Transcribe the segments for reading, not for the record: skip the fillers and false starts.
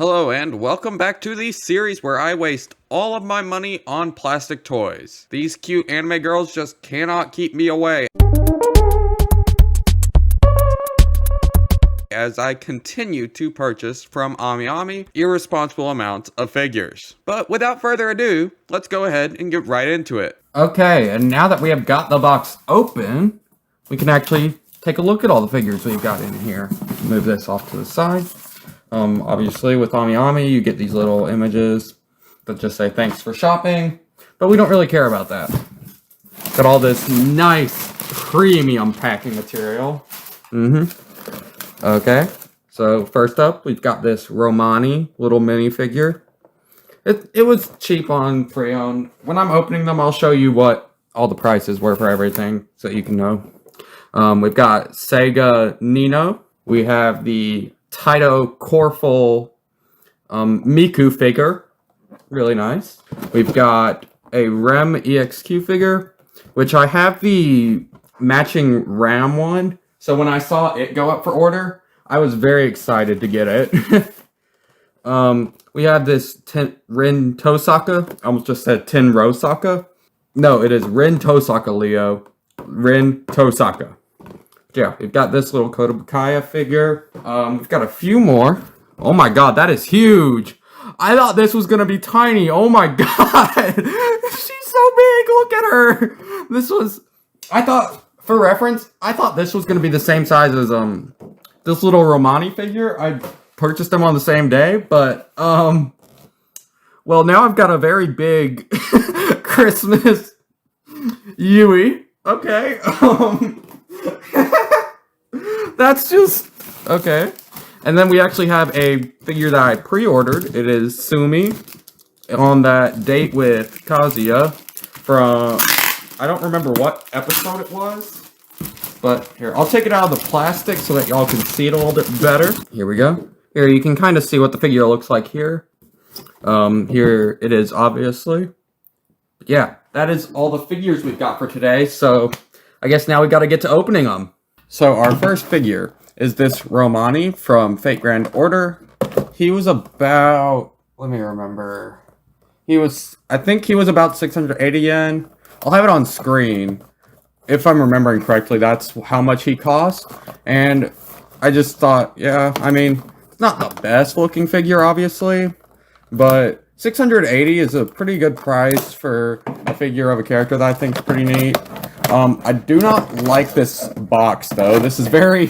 Hello and welcome back to the series where I waste all of my money on plastic toys. These cute anime girls just cannot keep me away as I continue to purchase from Amiami irresponsible amounts of figures. But without further ado, let's go ahead and get right into it. Okay, and now that we have got the box open, we can actually take a look at all the figures we've got in here. Move this off to the side. Obviously with Amiami, you get these little images that just say thanks for shopping, but we don't really care about that. Got all this nice premium packing material. Okay, so first up, we've got this Romani little minifigure. It was cheap on pre-owned. When I'm opening them, I'll show you what all the prices were for everything so you can know. We've got Sega Nino. We have the Taito Corful Miku figure. Really nice. We've got a Rem EXQ figure, which I have the matching Ram one. So when I saw it go up for order, I was very excited to get it. We have this Rin Tosaka. I almost just said Tin Rosaka. No, it is Rin Tosaka, Leo. Rin Tosaka. Yeah, we've got this little Kodabukaya figure. We've got a few more. Oh my god, that is huge. I thought this was gonna be tiny. Oh my god. She's so big. Look at her. I thought, for reference, I thought this was gonna be the same size as this little Romani figure. I purchased them on the same day, but well, now I've got a very big Christmas Yui. Okay. That's just okay. And then we actually have a figure that I pre-ordered. It is Sumi on that date with Kazuya from, I don't remember what episode it was, but here, I'll take it out of the plastic so that y'all can see it a little bit better. Here we go. Here, you can kind of see what the figure looks like here. Here it is, obviously. But yeah, that is all the figures we've got for today, so I guess now we got to get to opening them. So our first figure is this Romani from Fate Grand Order. He was about, let me remember. I think he was about 680 yen. I'll have it on screen. If I'm remembering correctly, that's how much he cost. And I just thought, yeah, I mean, it's not the best looking figure, obviously, but 680 is a pretty good price for a figure of a character that I think is pretty neat. I do not like this box, though. This is very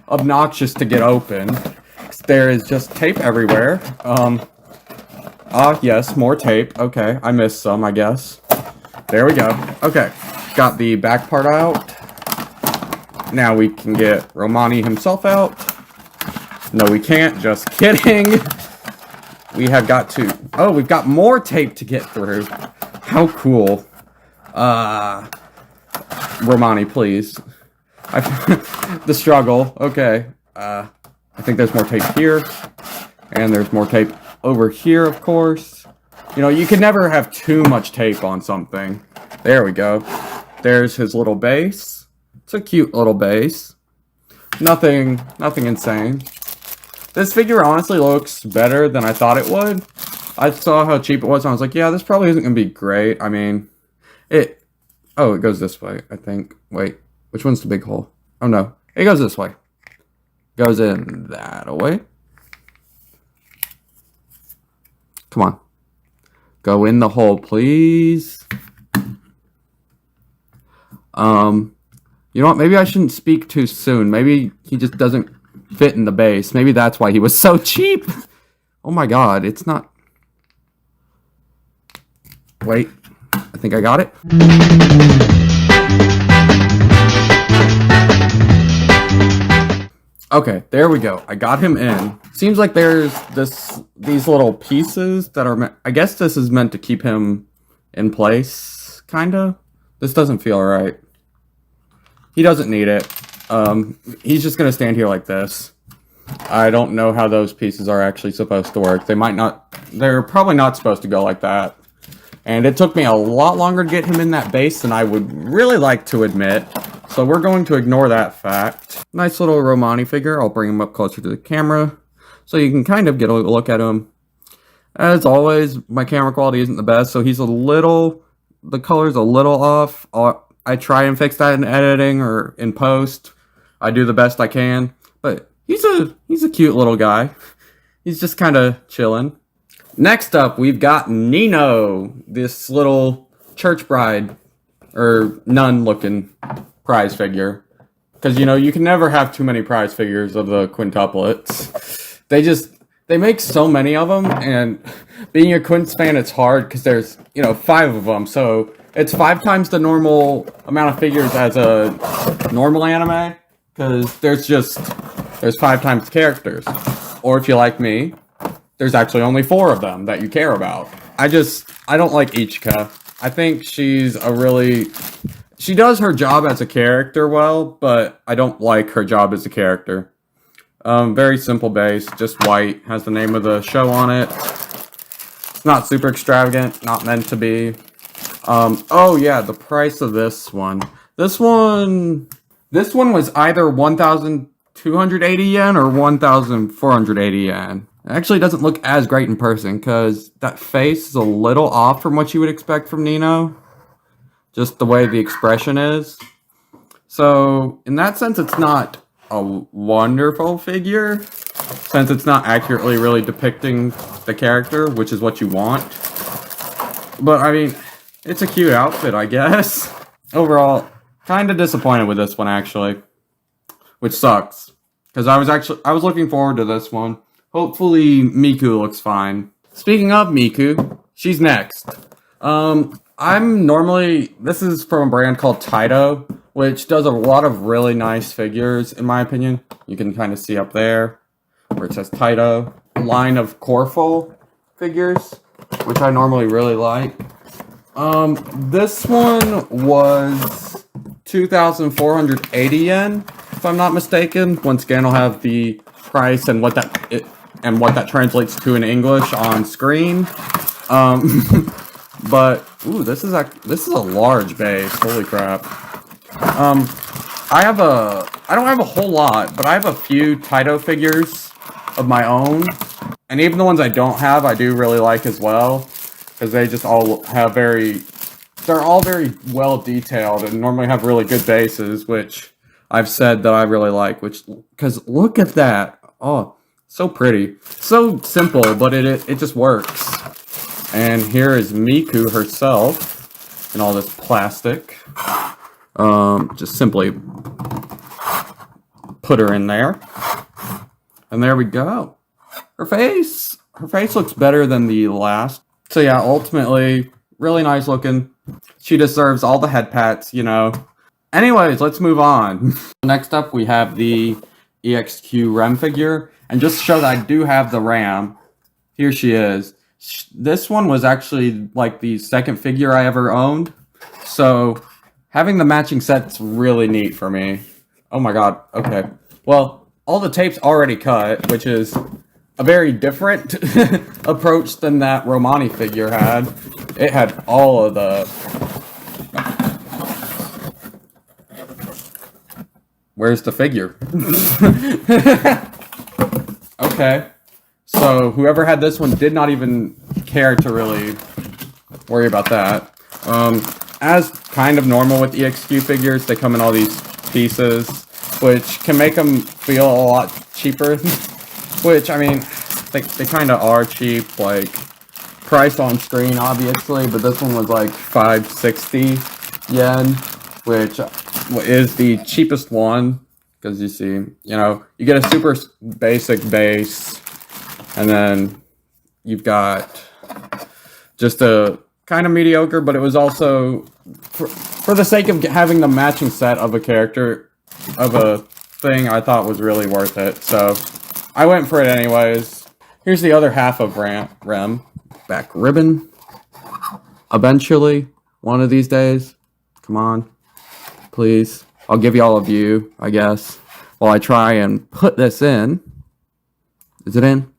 obnoxious to get open. There is just tape everywhere. Yes, more tape. Okay, I missed some, I guess. There we go. Okay, got the back part out. Now we can get Romani himself out. No, we can't. Just kidding. We have got to... Oh, we've got more tape to get through. How cool. Romani, please. The struggle. Okay. I think there's more tape here. And there's more tape over here, of course. You know, you can never have too much tape on something. There we go. There's his little base. It's a cute little base. Nothing insane. This figure honestly looks better than I thought it would. I saw how cheap it was, and I was like, yeah, this probably isn't going to be great. I mean, oh, it goes this way, I think. Wait, which one's the big hole? Oh, no. It goes this way. Goes in that way. Come on. Go in the hole, please. You know what? Maybe I shouldn't speak too soon. Maybe he just doesn't fit in the base. Maybe that's why he was so cheap. Oh my god, it's not... Wait, I think I got it. Okay, there we go. I got him in. Seems like there's these little pieces that are... I guess this is meant to keep him in place, kinda. This doesn't feel right. He doesn't need it. He's just gonna stand here like this. I don't know how those pieces are actually supposed to work. They're probably not supposed to go like that. And it took me a lot longer to get him in that base than I would really like to admit. So we're going to ignore that fact. Nice little Romani figure. I'll bring him up closer to the camera so you can kind of get a look at him. As always, my camera quality isn't the best, so the color's a little off. I try and fix that in editing or in post. I do the best I can, but he's a cute little guy. He's just kind of chilling. Next up, we've got Nino, this little church bride or nun-looking prize figure. Because, you can never have too many prize figures of the quintuplets. They make so many of them, and being a Quints fan, it's hard because there's, 5 of them. So it's 5 times the normal amount of figures as a normal anime, because there's 5 times the characters. Or if you like me, there's actually only 4 of them that you care about. I don't like Ichika. I think she does her job as a character well, but I don't like her job as a character. Very simple base, just white, has the name of the show on it. It's not super extravagant, not meant to be. Oh yeah, the price of this one. This one was either 1,280 yen or 1,480 yen. It actually doesn't look as great in person because that face is a little off from what you would expect from Nino. Just the way the expression is. So, in that sense, it's not a wonderful figure, since it's not accurately really depicting the character, which is what you want. But, I mean, it's a cute outfit, I guess. Overall, kind of disappointed with this one, actually. Which sucks. Because I was looking forward to this one. Hopefully, Miku looks fine. Speaking of Miku, she's next. This is from a brand called Taito, which does a lot of really nice figures, in my opinion. You can kind of see up there, where it says Taito. Line of Corfo figures, which I normally really like. This one was 2,480 yen, if I'm not mistaken. Once again, I'll have the price and what that translates to in English on screen. But ooh, this is a large base. Holy crap. I don't have a whole lot, but I have a few Taito figures of my own. And even the ones I don't have, I do really like as well. Because they just all have they're all very well detailed and normally have really good bases, which I've said that I really like, because look at that. Oh, so pretty. So simple, but it just works. And here is Miku herself in all this plastic. Just simply put her in there. And there we go. Her face looks better than the last. So yeah, ultimately, really nice looking. She deserves all the head pats, Anyways, let's move on. Next up, we have the EXQ Rem figure. And just to show that I do have the Ram, here she is. This one was actually like the second figure I ever owned. So having the matching set's really neat for me. Oh my god, okay. Well, all the tape's already cut, which is a very different approach than that Romani figure had. It had all of the... Where's the figure? Okay. So, whoever had this one did not even care to really worry about that. As kind of normal with EXQ figures, they come in all these pieces, which can make them feel a lot cheaper. Which, I mean, they kind of are cheap, like, price on screen, obviously, but this one was like 560 yen, which is the cheapest one, because you see, you get a super basic base, and then you've got just a kind of mediocre, but it was also, for the sake of having the matching set of a character, of a thing, I thought was really worth it, so I went for it anyways. Here's the other half of Rem. Back ribbon. Eventually, one of these days. Come on. Please. I'll give you all a view, I guess, while I try and put this in. Is it in?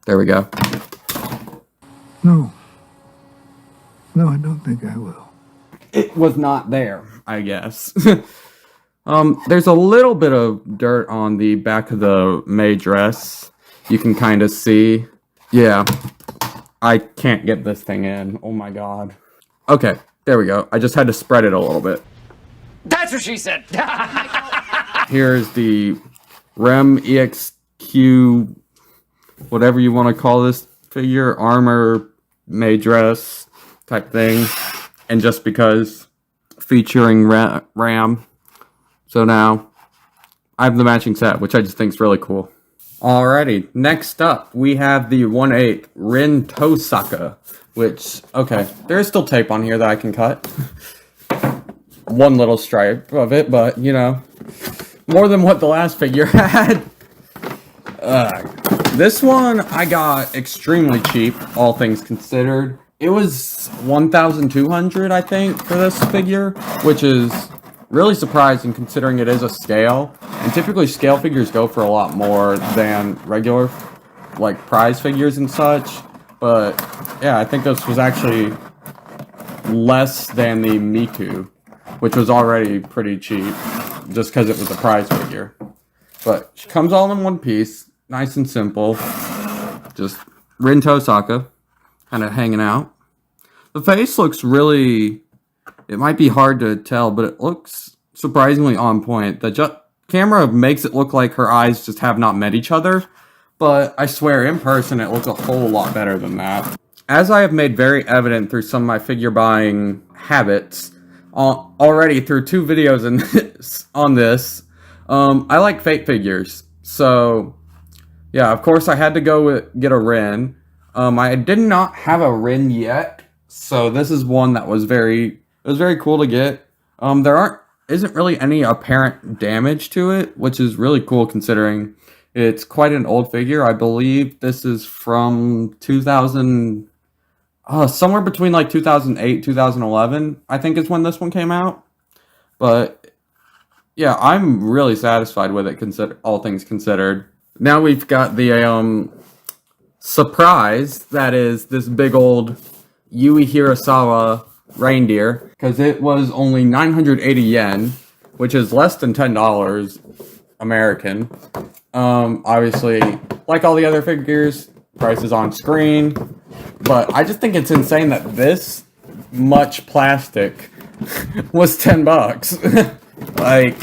There we go. No. No, I don't think I will. It was not there, I guess. There's a little bit of dirt on the back of the May dress. You can kind of see. Yeah. I can't get this thing in. Oh my god. Okay, there we go. I just had to spread it a little bit. That's what she said. Here's the Rem EXQ, whatever you want to call this figure, armor, May dress type thing. And just because, featuring Ram. So now, I have the matching set, which I just think is really cool. Alrighty, next up, we have the 1/8 Rin Tosaka, which, okay, there is still tape on here that I can cut. One little stripe of it, but, you know, more than what the last figure had. This one I got extremely cheap, all things considered. It was $1,200, I think, for this figure, which is really surprising considering it is a scale. And typically scale figures go for a lot more than regular, like, prize figures and such. But, yeah, I think this was actually less than the Miku, which was already pretty cheap, just because it was a prize figure. But she comes all in one piece, nice and simple. Just Rin Tosaka, kind of hanging out. The face looks really, it might be hard to tell, but it looks surprisingly on point. The camera makes it look like her eyes just have not met each other, but I swear in person it looks a whole lot better than that. As I have made very evident through some of my figure buying habits, already through 2 videos on this, I like fake figures. So, yeah, of course I had to go get a Rin. I did not have a Rin yet, so this is one that was very cool to get. There isn't really any apparent damage to it, which is really cool considering it's quite an old figure. I believe this is from 2000, somewhere between like 2008, 2011, I think is when this one came out. But yeah, I'm really satisfied with it, all things considered. Now we've got the surprise that is this big old Yui Hirasawa reindeer, because it was only 980 yen, which is less than $10 American. Obviously, like all the other figures, price is on screen, but I just think it's insane that this much plastic was $10. Like,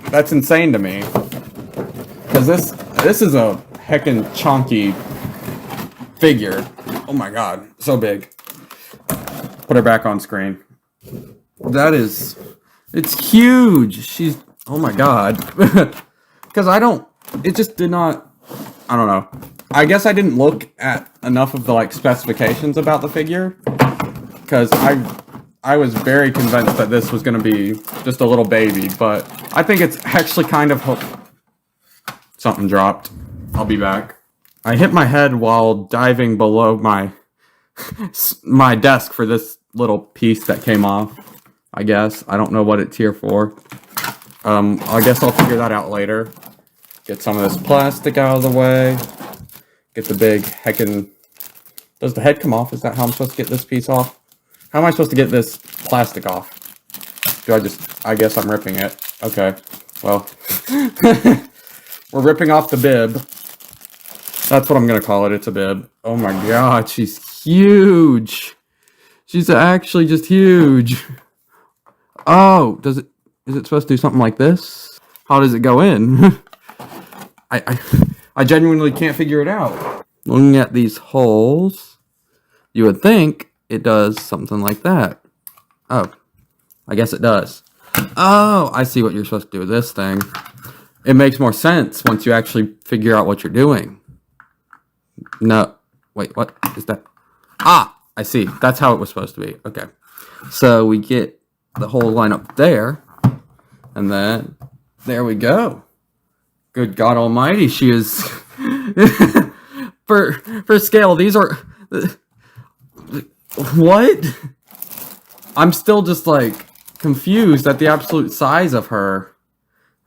that's insane to me, because this is a heckin' chunky figure. Oh my god, so big. Put her back on screen. It's huge. Oh my god. Because it just did not, I don't know. I guess I didn't look at enough of the, like, specifications about the figure. Because I was very convinced that this was going to be just a little baby. But I think it's actually kind of, something dropped. I'll be back. I hit my head while diving below my desk for this little piece that came off, I guess. I don't know what it's here for. I guess I'll figure that out later. Get some of this plastic out of the way. Get the big heckin'... Does the head come off? Is that how I'm supposed to get this piece off? How am I supposed to get this plastic off? I guess I'm ripping it. Okay, well. We're ripping off the bib. That's what I'm gonna call it. It's a bib. Oh my god, she's huge. She's actually just huge. Oh, is it supposed to do something like this? How does it go in? I genuinely can't figure it out. Looking at these holes, you would think it does something like that. Oh, I guess it does. Oh, I see what you're supposed to do with this thing. It makes more sense once you actually figure out what you're doing. No, wait, what is that? Ah, I see. That's how it was supposed to be. Okay. So we get the whole line up there. And then, there we go. Good God Almighty, she is... for scale, these are... What? I'm still just, like, confused at the absolute size of her.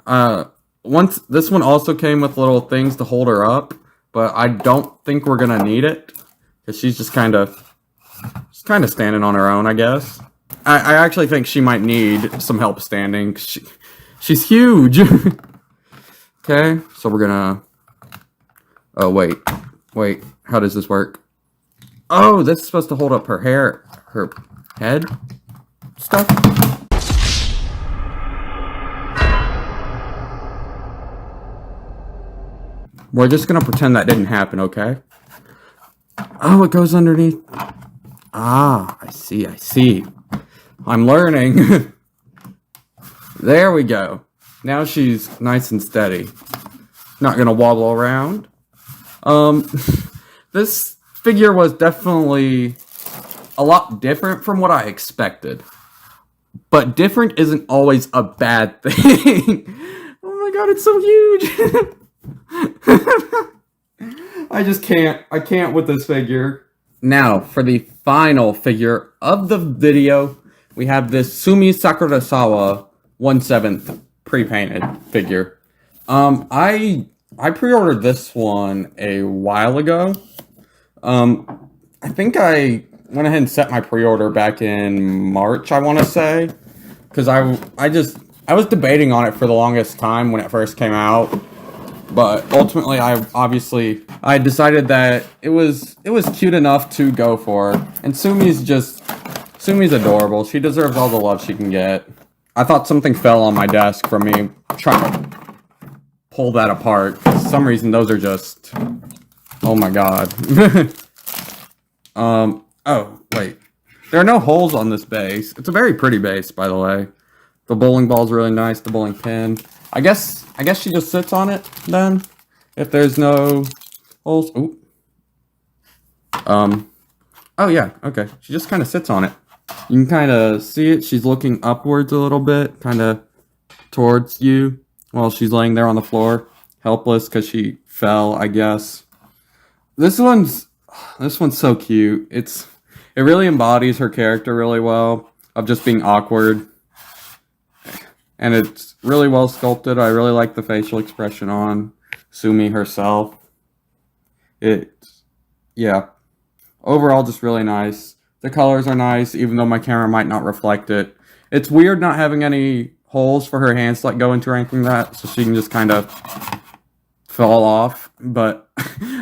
This one also came with little things to hold her up. But I don't think we're gonna need it. Because she's just kind of standing on her own, I guess. I actually think she might need some help standing. She's huge. Okay, so we're gonna... Oh, wait. Wait, how does this work? Oh, this is supposed to hold up her hair, her head stuff. We're just gonna pretend that didn't happen, okay? Oh, it goes underneath. Ah, I see, I see. I'm learning. There we go. Now she's nice and steady. Not gonna wobble around. This figure was definitely a lot different from what I expected. But different isn't always a bad thing. Oh my god, it's so huge. I can't with this figure. Now, for the final figure of the video, we have this Sumi Sakurasawa 1/7 pre-painted figure. I pre-ordered this one a while ago. I think I went ahead and set my pre-order back in March, I want to say. Because I was debating on it for the longest time when it first came out. But ultimately, I decided that it was cute enough to go for. And Sumi's adorable. She deserves all the love she can get. I thought something fell on my desk from me trying to pull that apart. For some reason, those are just... Oh my god. Oh, wait. There are no holes on this base. It's a very pretty base, by the way. The bowling ball's really nice, the bowling pin. I guess she just sits on it, then? If there's no holes. Ooh. Oh yeah, okay. She just kind of sits on it. You can kind of see it. She's looking upwards a little bit, kind of towards you, while she's laying there on the floor, helpless because she fell, I guess. This one's so cute. It really embodies her character really well, of just being awkward. And it's really well sculpted. I really like the facial expression on Sumi herself. Yeah. Overall, just really nice. The colors are nice, even though my camera might not reflect it. It's weird not having any holes for her hands to like go into or anything like that, so she can just kind of fall off. But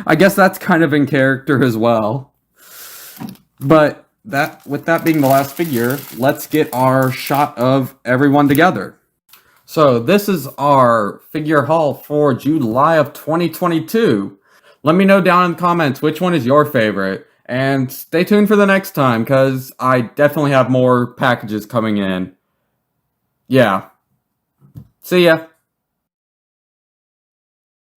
I guess that's kind of in character as well. But with that being the last figure, let's get our shot of everyone together. So this is our figure haul for July of 2022. Let me know down in the comments which one is your favorite. And stay tuned for the next time, because I definitely have more packages coming in. Yeah. See ya.